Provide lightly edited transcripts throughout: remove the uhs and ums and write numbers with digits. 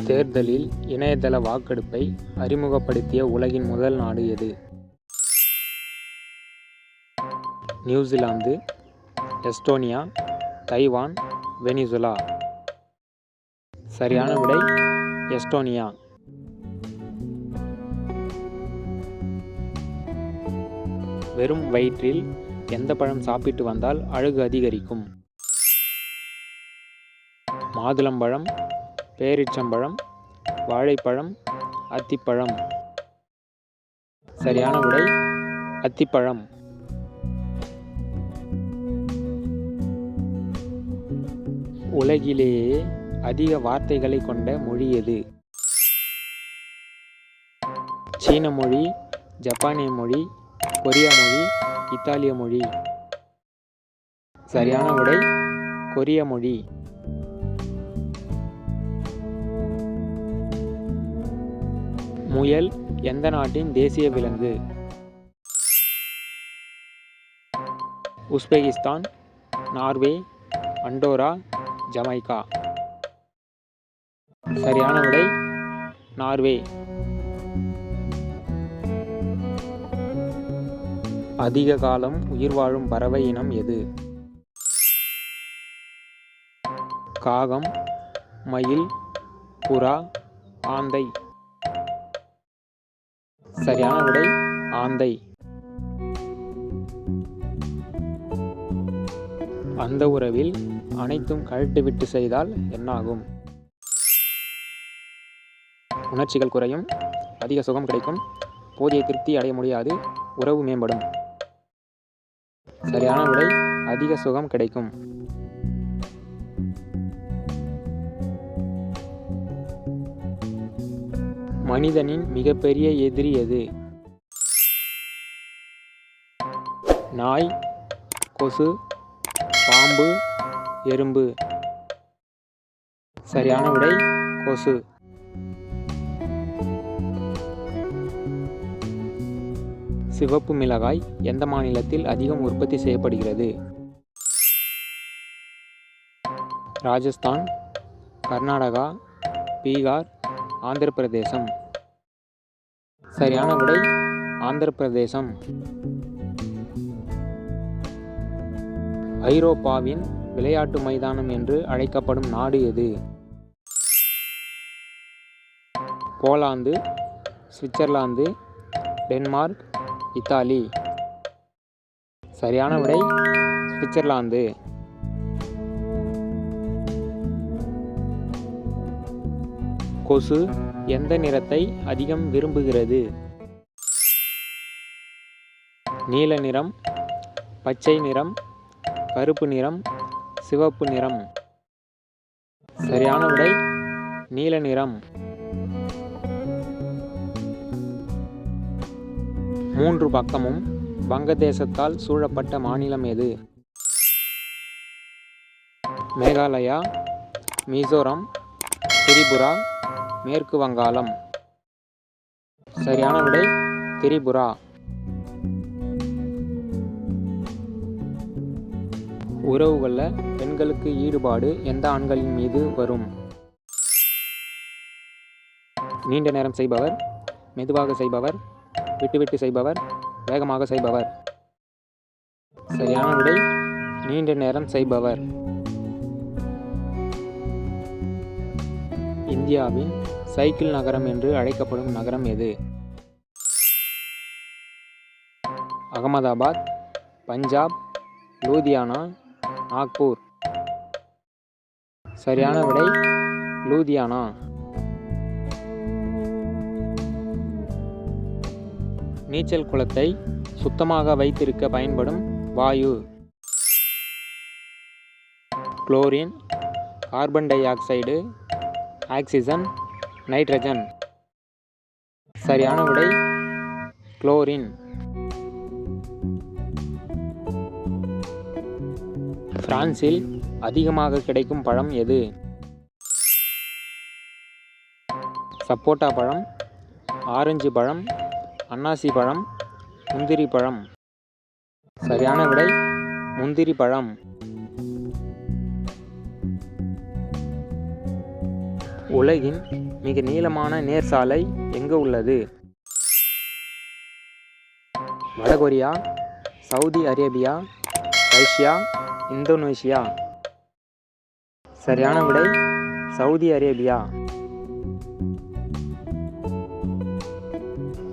தேர்தலில் இணையதள வாக்கெடுப்பை அறிமுகப்படுத்திய உலகின் முதல் நாடு எது? New Zealand, Estonia, Taiwan, Venezuela. சரியான விடை எஸ்டோனியா. வெறும் வயிற்றில் எந்த பழம் சாப்பிட்டு வந்தால் அழகு அதிகரிக்கும்? மாதுளம்பழம், பேரீச்சம்பழம், வாழைப்பழம், அத்திப்பழம். சரியான விடை அத்திப்பழம். உலகிலேயே அதிக வார்த்தைகளை கொண்ட மொழி எது? சீன மொழி, ஜப்பானிய மொழி, கொரிய மொழி, இத்தாலிய மொழி. சரியான விடை கொரிய மொழி. முயல் எந்த நாட்டின் தேசிய விலங்கு? Uzbekistan, Norway, Andorra, Jamaica. சரியான விடை நார்வே. அதிக காலம் உயிர் வாழும் பறவை இனம் எது? காகம், மயில், புறா, ஆந்தை. சரியான விடை ஆந்தை. அந்த உறவில் அனைத்தும் கழட்டிவிட்டு செய்தால் என்னாகும்? உணர்ச்சிகள் குறையும், அதிக சுகம் கிடைக்கும், போதிய திருப்தி அடைய முடியாது, உறவு மேம்படும். சரியான விடை அதிக சுகம் கிடைக்கும். மனிதனின் மிகப்பெரிய எதிரி எது? நாய், கொசு, பாம்பு, எறும்பு. சரியான விடை கொசு. சிவப்பு மிளகாய் எந்த மாநிலத்தில் அதிகம் உற்பத்தி செய்யப்படுகிறது? ராஜஸ்தான், கர்நாடகா, பீகார், ஆந்திர பிரதேசம். சரியான விடை ஆந்திர பிரதேசம். ஐரோப்பாவின் விளையாட்டு மைதானம் என்று அழைக்கப்படும் நாடு எது? Poland, Switzerland, Denmark, Italy. சரியான விடை சுவிட்சர்லாந்து. கொசு எந்த நிறத்தை அதிகம் விரும்புகிறது? நீல நிறம், பச்சை நிறம், கருப்பு நிறம், சிவப்பு நிறம். சரியான விடை நீல நிறம். 3 பக்கமும் வங்கதேசத்தால் சூழப்பட்ட மாநிலம் எது? மேகாலயா, மிசோரம், திரிபுரா, மேற்கு வங்காளம். சரியான விடை திரிபுரா. உறவுகளில் பெண்களுக்கு ஈடுபாடு எந்த ஆண்களின் மீது வரும்? நீண்ட நேரம் செய்பவர், மெதுவாக செய்பவர், விட்டுவிட்டு செய்பவர், வேகமாக செய்பவர். சரியான விடை நீண்ட நேரம் செய்பவர். இந்தியாவின் சைக்கிள் நகரம் என்று அழைக்கப்படும் நகரம் எது? அகமதாபாத், பஞ்சாப், லூதியானா, நாக்பூர். சரியான விடை லூதியானா. நீச்சல் குளத்தை சுத்தமாக வைத்திருக்க பயன்படும் வாயு? Chlorine, carbon dioxide, oxygen, nitrogen. சரியான விடை குளோரின். பிரான்சில் அதிகமாக கிடைக்கும் பழம் எது? சப்போட்டா பழம், ஆரஞ்சு பழம், அன்னாசி பழம், முந்திரி பழம். சரியான விடை முந்திரி பழம். உலகின் மிக நீளமான நேர்சாலை எங்கு உள்ளது? வடகொரியா, சவுதி அரேபியா, ரஷ்யா, இந்தோனேஷியா. சரியான விடை சவுதி அரேபியா.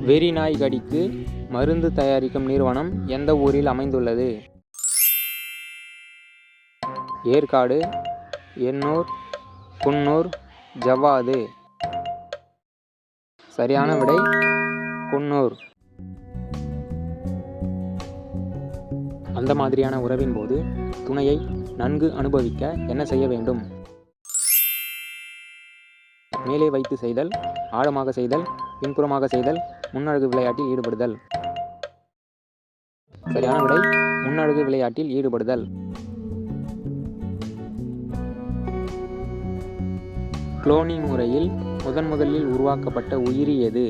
வெறிநாய் கடிக்கு மருந்து தயாரிக்கும் நிறுவனம் எந்த ஊரில் அமைந்துள்ளது? ஏற்காடு, எண்ணூர், குன்னூர், ஜவ்வாது. சரியான விடை குன்னூர். அந்த மாதிரியான உறவின் போது துணையை நன்கு அனுபவிக்க என்ன செய்ய வேண்டும்? மேலே வைத்து செய்தல், ஆழமாக செய்தல், பின்புறமாக செய்தல், முன்னழகு விளையாட்டில் ஈடுபடுதல். சரியான விடை முன்னழகு விளையாட்டில் ஈடுபடுதல். குளோனிங் முறையில் முதலில் உருவாக்கப்பட்ட உயிரி எது?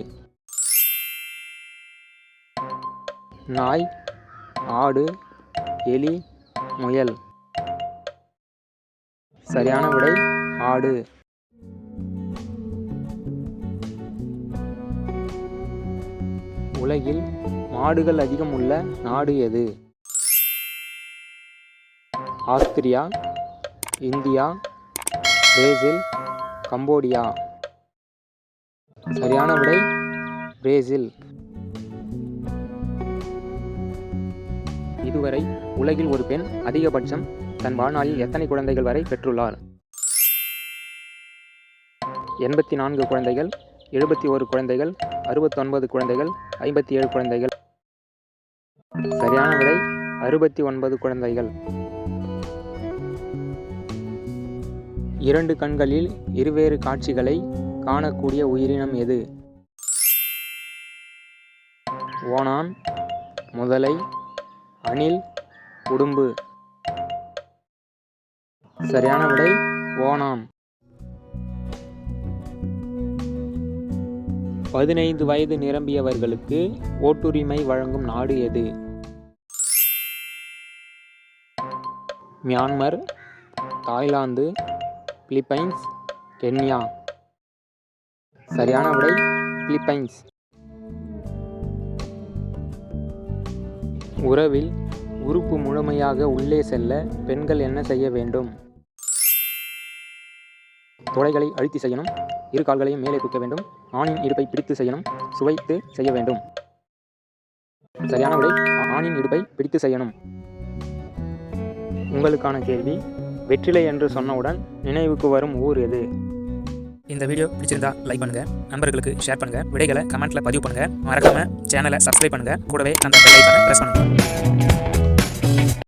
நாய், ஆடு, எலி, முயல். சரியான விடை ஆடு. உலகில் மாடுகள் அதிகம் உள்ள நாடு எது? Austria, India, Brazil, Cambodia. சரியான விடை பிரேசில். இதுவரை உலகில் ஒரு பெண் அதிகபட்சம் தன் வாழ்நாளில் எத்தனை குழந்தைகள் வரை பெற்றுள்ளார்? 84 குழந்தைகள், 71 குழந்தைகள், 69 குழந்தைகள், 57 குழந்தைகள். சரியான விடை 69 குழந்தைகள். 2 கண்களில் இருவேறு காட்சிகளை காணக்கூடிய உயிரினம் எது? ஓணான், முதலை, அணில், உடும்பு. சரியான விடை ஓணான். 15 வயது நிரம்பியவர்களுக்கு ஓட்டுரிமை வழங்கும் நாடு எது? Myanmar, Thailand, Philippines, Kenya. சரியான விடை பிலிப்பைன்ஸ். உறவில் உறுப்பு முழுமையாக உள்ளே செல்ல பெண்கள் என்ன செய்ய வேண்டும்? தொடைகளை அழுத்தி செய்யணும், இரு கால்களையும் மேலே தூக்க வேண்டும், ஆணின் இடுப்பை பிடித்து செய்யணும், சுவைத்து செய்ய வேண்டும். சரியான விடை ஆணின் இடுப்பை பிடித்து செய்யணும். உங்களுக்கான கேள்வி, வெற்றிலை என்று சொன்னவுடன் நினைவுக்கு வரும் ஊர் எது? இந்த வீடியோ பிடிச்சிருந்தா லைக் பண்ணுங்க, நண்பர்களுக்கு ஷேர் பண்ணுங்க, விடைகளை கமெண்ட்ல பதிவு பண்ணுங்க, மறக்காம சேனலை சப்ஸ்கிரைப் பண்ணுங்க, கூடவே அந்த பெல் ஐகானை பிரஸ் பண்ணுங்க.